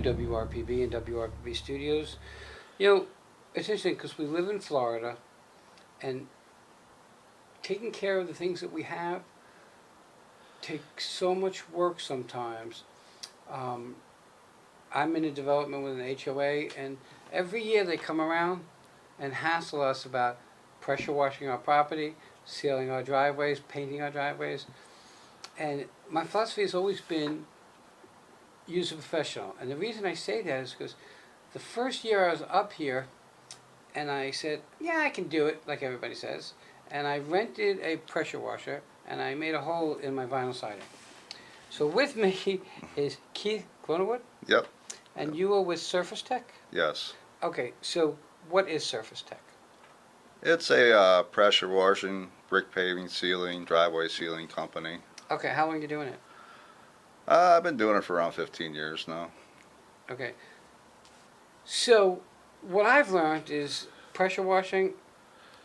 WRPB and WRPB Studios. You know, it's interesting because we live in Florida, and taking care of the things that we have takes so much work sometimes. I'm in a development with an HOA, and every year they come around and hassle us about pressure washing our property, sealing our driveways, painting our driveways. And my philosophy has always been use a professional. And the reason I say that is because the first year I was up here, and I said, yeah, I can do it, like everybody says. And I rented a pressure washer, and I made a hole in my vinyl siding. So with me is Keith Gronewood. Yep. And you are with Surface Tech? Yes. Okay, so what is Surface Tech? It's a pressure washing, brick paving, sealing, driveway sealing company. Okay, how long are you doing it? I've been doing it for around 15 years now. Okay. So what I've learned is pressure washing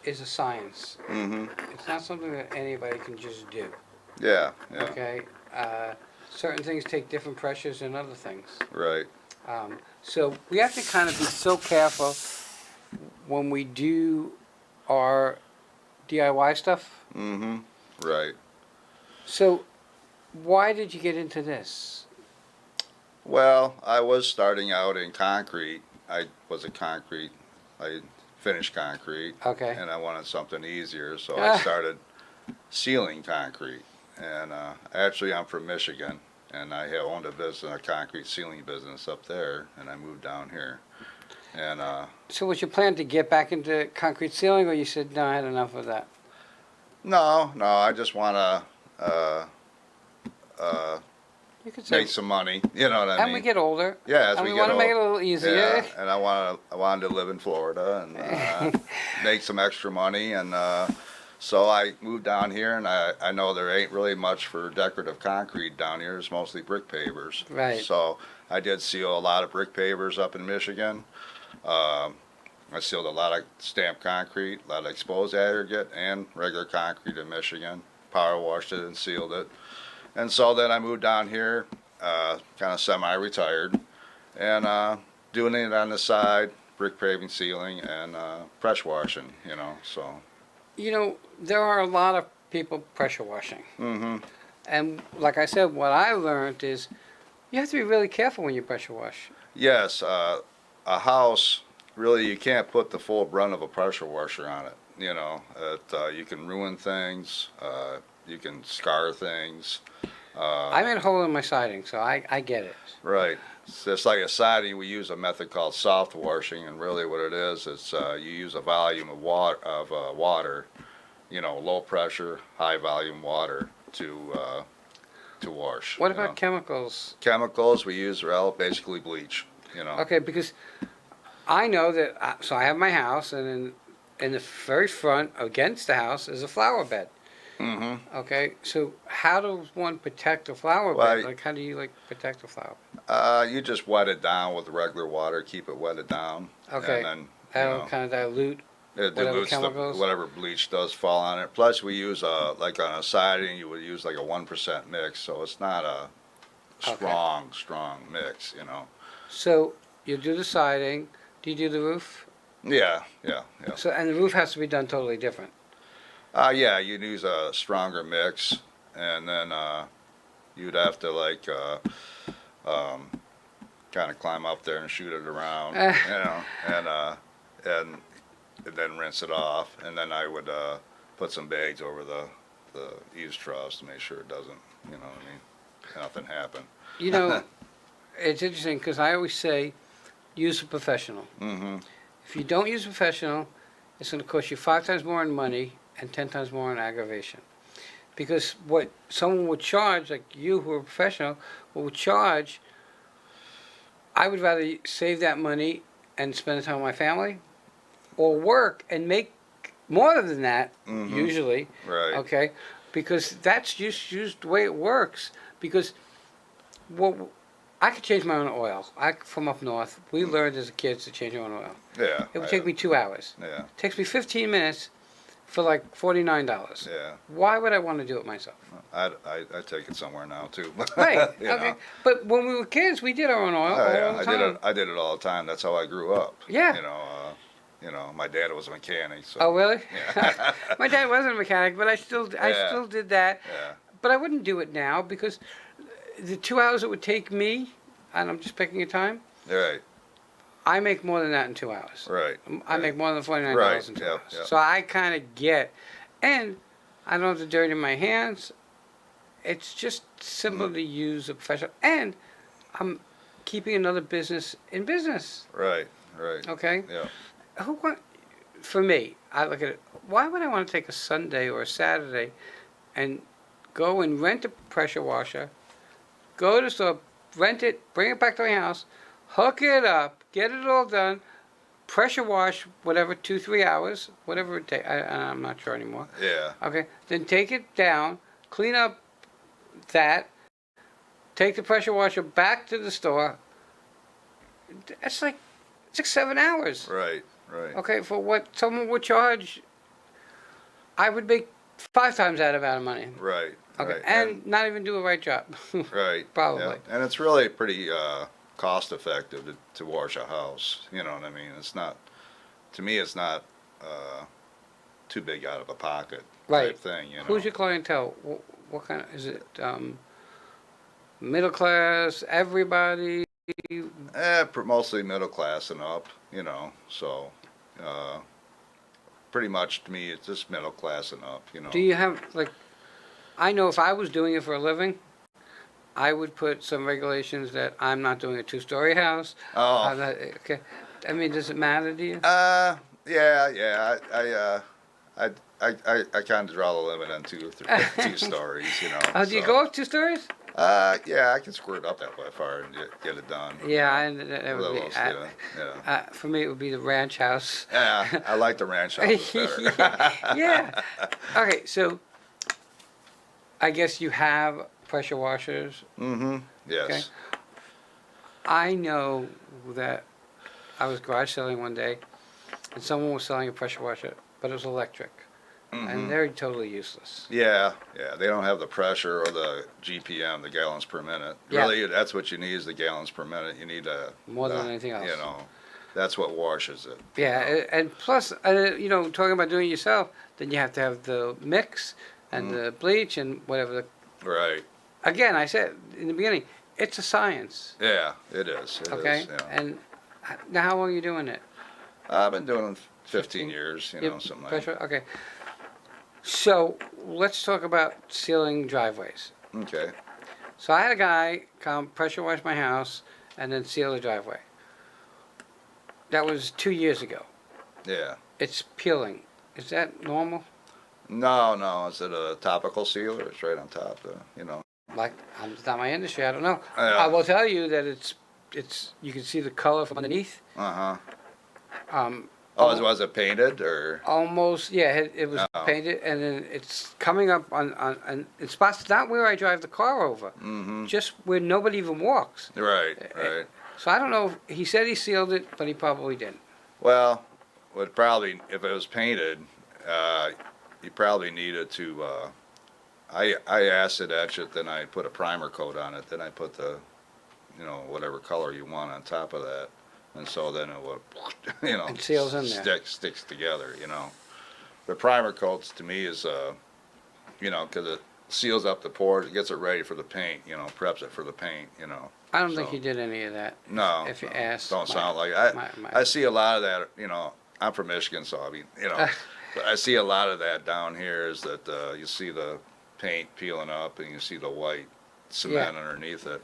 is a science. Mm-hmm. It's not something that anybody can just do. Yeah, yeah. Okay. Certain things take different pressures than other things. Right. So we have to kind of be so careful when we do our DIY stuff. Mm-hmm. Right. So why did you get into this? Well, I was starting out in concrete. I finished concrete. Okay. And I wanted something easier, so I started sealing concrete. And actually, I'm from Michigan, and I have owned a concrete sealing business up there, and I moved down here. And So was your plan to get back into concrete sealing, or you said, no, I had enough of that? no, I just want to You could say, make some money. You know what I and mean? we get older, Yeah, as and we we get want to make it a old. little easier. Yeah, and I wanted to live in Florida and make some extra money, and so I moved down here, and I know there ain't really much for decorative concrete down here. It's mostly brick pavers. Right. So I did seal a lot of brick pavers up in Michigan. I sealed a lot of stamped concrete, a lot of exposed aggregate, and regular concrete in Michigan. Power washed it and sealed it. And so then I moved down here, kind of semi-retired, and doing it on the side, brick paving, sealing, and pressure washing, so. You know, there are a lot of people pressure washing. Mm-hmm. And like I said, what I learned is you have to be really careful when you pressure wash. Yes, a house, really you can't put the full brunt of a pressure washer on it, you can ruin things, you can scar things. I made a hole in my siding, so I get it. Right. It's just like a siding, we use a method called soft washing, and really what it is, it's you use a volume of water, low pressure, high volume water to wash. What about chemicals? Chemicals we use are basically bleach. Okay, because I know that, so I have my house, and in the very front against the house is a flower bed. Mm-hmm. Okay, so how does one protect a flower bed? Like, how do you protect a flower bed? You just wet it down with regular water, keep it wetted down. Okay, And then, that'll kind of dilute it whatever dilutes chemicals? whatever bleach does fall on it. Plus, we use like on a siding, you would use like a 1% mix, so it's not a strong mix. So you do the siding. Do you do the roof? Yeah. So and the roof has to be done totally different. Yeah, you'd use a stronger mix, and then you'd have to kind of climb up there and shoot it around, and then rinse it off, and then I would put some bags over the eaves truss to make sure it doesn't, nothing happen. It's interesting because I always say, use a professional. Mm-hmm. If you don't use a professional, it's going to cost you 5 times more in money and 10 times more in aggravation. Because what someone would charge, like you who are a professional, would charge, I would rather save that money and spend the time with my family, or work and make more than that, usually. Right. Okay? Because that's just the way it works. Because I could change my own oil. From up north, we learned as kids to change our own oil. Yeah. It would take me 2 hours. Yeah. It takes me 15 minutes for like $49. Yeah. Why would I want to do it myself? I take it somewhere now too. Right. You Okay. know? But when we were kids, we did our own oil Oh, all yeah, the I time. did it. I did it all the time. That's how I grew up. Yeah. You know, my dad was a mechanic. So. Oh, really? Yeah. My dad wasn't a mechanic, but I Yeah. still did that. Yeah. But I wouldn't do it now because the 2 hours it would take me, and I'm just picking a time, Right. I make more than that in 2 hours. Right. I make more than $49 Right. in 2 Yep, hours. yep. So I kind of get, and I don't have to dirty my hands. It's just simple to use a professional, and I'm keeping another business in business. Right. Right. Okay. Yeah. Who want? For me, I look at it. Why would I want to take a Sunday or a Saturday and go and rent a pressure washer, go to the store, rent it, bring it back to my house, hook it up, get it all done, pressure wash whatever 2-3 hours, whatever it takes. I'm not sure anymore. Yeah. Okay, then take it down, clean up that, take the pressure washer back to the store. That's like 6-7 hours. Right. Right. Okay, for what someone would charge, I would make 5 times that amount of money. Right. Okay, Right. and not even do a right job. Right. Probably. Yeah. And it's really pretty cost effective to wash a house. You know what I mean? It's not. To me, it's not too big out of a pocket Right. type thing. You know. Who's your clientele? What kind of, is it middle class, everybody? Mostly middle class and up. You know. So. Pretty much to me, it's just middle class and up. You know. Do you have, like, I know if I was doing it for a living, I would put some regulations that I'm not doing a 2-story house. Oh. I'm not, okay. I mean, does it matter to you? Yeah, yeah. I kind of draw the limit on 2 stories, you know. Oh, do you go up 2 stories? Yeah, I can squirt up that far and get it done. Yeah, that would be. For me, it would be the ranch house. Yeah, I like the ranch house better. Yeah. Okay, so I guess you have pressure washers. Mm-hmm. Yes. Okay. I know that I was garage selling one day, and someone was selling a pressure washer, but it was electric, and they're totally useless. Yeah, yeah. They don't have the pressure or the GPM, the gallons per minute. Yeah. Really, that's what you need is the gallons per minute. You need More than anything else. You know, that's what washes it. Yeah, and plus, talking about doing it yourself, then you have to have the mix and the bleach and whatever. Right. Again, I said in the beginning, it's a science. Yeah, it is. It Okay, is, yeah. and now how long are you doing it? I've been doing it 15 years, you know, Yep, something like pressure. Okay. So let's talk about sealing driveways. that. Okay. So I had a guy come pressure wash my house and then seal the driveway. That was 2 years ago. Yeah. It's peeling. Is that normal? No. Is it a topical sealer? It's right on top, you know. Like, it's not my industry. I don't know. Yeah. I will tell you that it's. You can see the color from underneath. Uh-huh. Um, Was it painted or? Almost, yeah. It was Oh. painted, and then it's coming up on in spots not where I drive the car over, just where nobody even walks. Right, right. So I don't know. He said he sealed it, but he probably didn't. Well, would probably, if it was painted, you probably needed to, I acid etch it, then I put a primer coat on it, then I put the, whatever color you want on top of that. And so then it would, It seals in there. sticks together, The primer coats to me is, because it seals up the pores, it gets it ready for the paint, preps it for the paint, I don't think So- he did any of that. No. If you no, ask. Don't sound like my- I see a lot of that, I'm from Michigan, so I mean, but I see a lot of that down here is that you see the paint peeling up and you see the white cement underneath it.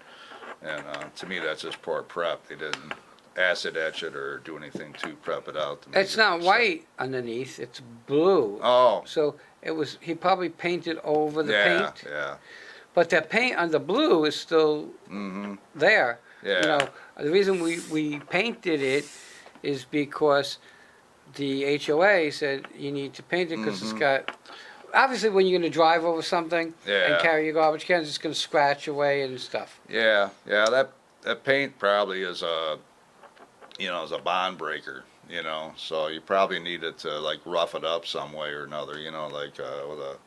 And to me, that's just poor prep. They didn't acid etch it or do anything to prep it out. To make It's it not so- white underneath. It's blue. Oh, So it was. He probably painted over the yeah, paint. yeah. But that paint on the blue is still Mm-hmm. there. Yeah. The reason we painted it is because the HOA said you need to paint it because it's got. Obviously, when you're going to drive over something and Yeah. carry your garbage cans, it's going to scratch away and stuff. Yeah, that paint probably is a, is a bond breaker, you know, so you probably needed to like rough it up some way or another, you know, like with a,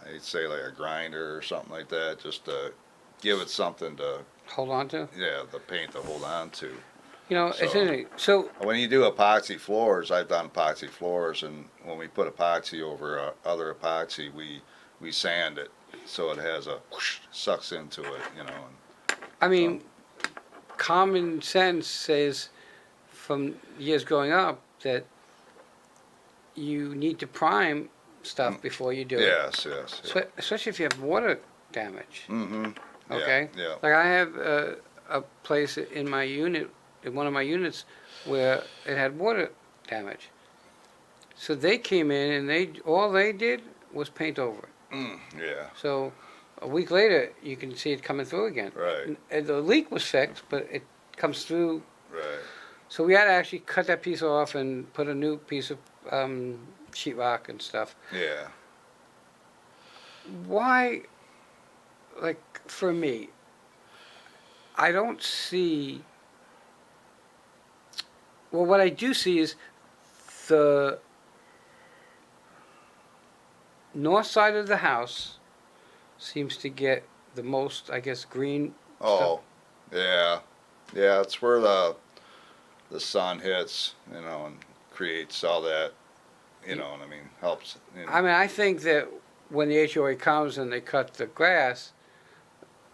I'd say like a grinder or something like that, just to give it something to, Hold on to. yeah, the paint to hold on to. You know, it's So- interesting. So When you do epoxy floors, I've done epoxy floors, and when we put epoxy over other epoxy, we sand it so it has a whoosh, sucks into it, you know. And, I mean, common sense says from years growing up that you need to prime stuff before you do it. yes, yes. Yeah. Especially if you have water damage. Mm-hmm. Okay. Yeah. Like I have a place in my unit, in one of my units, where it had water damage. So they came in and all they did was paint over it. Yeah. So a week later, you can see it coming through again. Right. And the leak was fixed, but it comes through. Right. So we had to actually cut that piece off and put a new piece of sheetrock and stuff. Yeah. Why, like for me, I don't see. Well, what I do see is the north side of the house seems to get the most, I guess, green. Oh, yeah. Yeah, it's where the sun hits, you know, and creates all that, you know what I mean, helps. You know. I mean, I think that when the HOA comes and they cut the grass,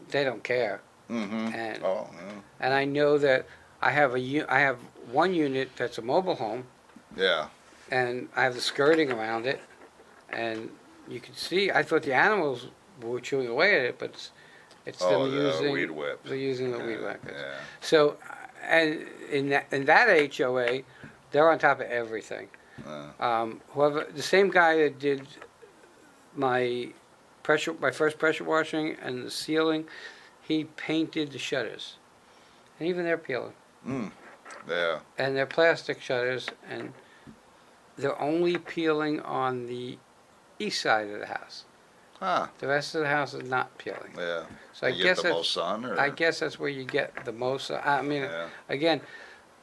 they don't care. Mm-hmm. And Oh, yeah. and I know that I have I have one unit that's a mobile home, Yeah. and I have the skirting around it, and you can see. I thought the animals were chewing away at it, but it's Oh, them the using weed whip. they're using the weed whackers. Yeah. So, and in that HOA, they're on top of everything. Whoever the same guy that did my first pressure washing and the sealing, he painted the shutters, and even they're peeling. Yeah. And they're plastic shutters, and they're only peeling on the east side of the house. Huh. The rest of the house is not peeling. Yeah. So I You guess get the most sun, or? I guess that's where you get the most. I mean, Yeah. again,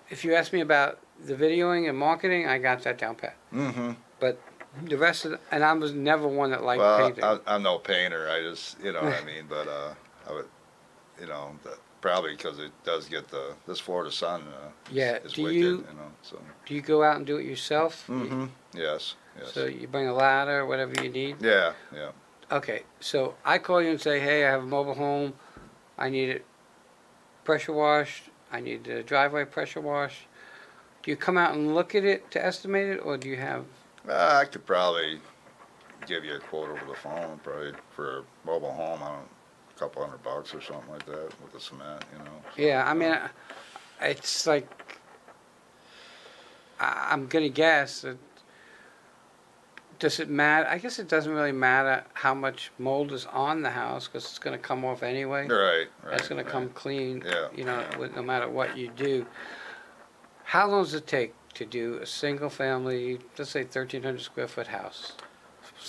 if you ask me about the videoing and marketing, I got that down pat. Mm-hmm. But the rest of and I was never one that liked Well, painting. I'm no painter. I just, you know what I mean. But I would, you know, probably because it does get this Florida sun. Yeah. Is Do wicked, you you know. So. do you go out and do it yourself? Mm-hmm. Yes. Yes. So you bring a ladder, whatever you need. Yeah. Yeah. Okay, so I call you and say, hey, I have a mobile home. I need it pressure washed. I need the driveway pressure washed. Do you come out and look at it to estimate it, or do you have? I could probably give you a quote over the phone, probably for a mobile home. I don't know, a couple $100 or something like that with the cement, you know. So, Yeah, I mean, it's like I'm gonna guess that. Does it matter? I guess it doesn't really matter how much mold is on the house because it's going to come off anyway. Right. Right. It's going to come clean. Yeah, You know, yeah. no matter what you do. How long does it take to do a single family, let's say 1,300 square foot house?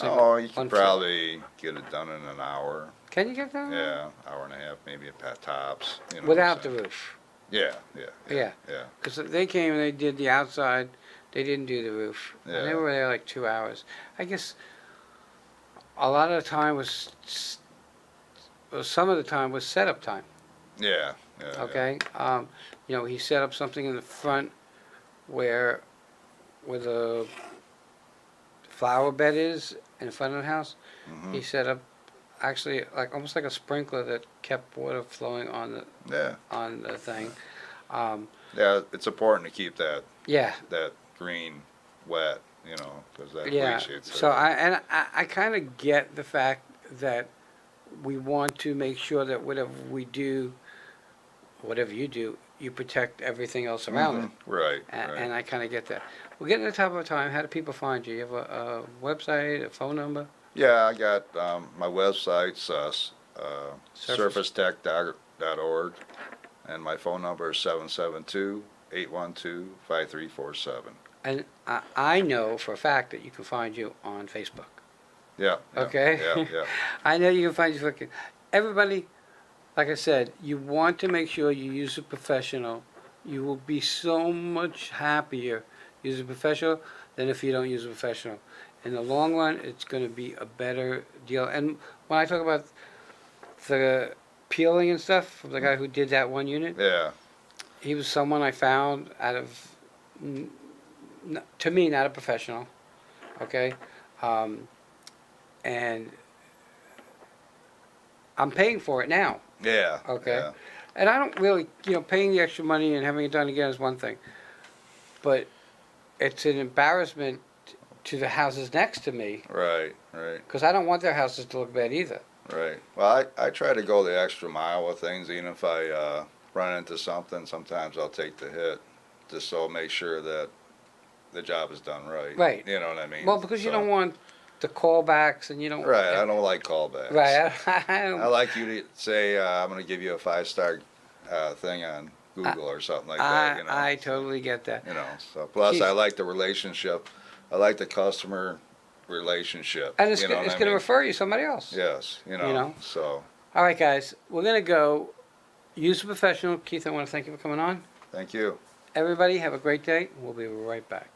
Oh, you can one floor. probably get it done in an hour. Can you get that? Yeah, hour and a half, maybe at pat tops. You know Without what I'm the saying? roof. Yeah. Yeah. Yeah. Because they came and they did the outside. They didn't do the roof. Yeah. And they were there like 2 hours. I guess a lot of the time was, some of the time was setup time. Yeah. Yeah. Okay, you know, he set up something in the front where the flower bed is in front of the house. Mm-hmm. He set up actually like almost like a sprinkler that kept water flowing on the thing. Yeah, it's important to keep that Yeah, green wet, you know, because that yeah. appreciates it. So I kind of get the fact that we want to make sure that whatever we do, whatever you do, you protect everything else around it. Right. And I kind of get that. We're getting to the top of our time. How do people find you? You have a website, a phone number? Yeah, I got my website's surfacetech.org, and my phone number is 772-812-5347. And I know for a fact that you can find you on Facebook. Yeah. Okay? Yeah. I know you can find you. Everybody, like I said, you want to make sure you use a professional You will be so much happier using a professional than if you don't use a professional. In the long run, it's going to be a better deal. And when I talk about the peeling and stuff from the guy who did that one unit, Yeah. he was someone I found out of, to me, not a professional. Okay, and I'm paying for it now. Yeah. Okay. Yeah. And I don't really, paying the extra money and having it done again is one thing, but it's an embarrassment to the houses next to me Right. Right. because I don't want their houses to look bad either. Right. Well, I try to go the extra mile with things, even if I run into something. Sometimes I'll take the hit, just so make sure that the job is done right. Right. You know what I mean? Well, because you So- don't want the callbacks and you don't. Right. I don't like callbacks. Right. I don't. I like you to say I'm going to give you a 5-star thing on Google or something like that. You know. I totally get that. You know. So plus, Jeez. I like the relationship. I like the customer relationship. And it's you know going what I to mean? refer you to somebody else. Yes. You know. So All right, guys, we're going to go use a professional. Keith, I want to thank you for coming on. thank you. Everybody, have a great day. We'll be right back.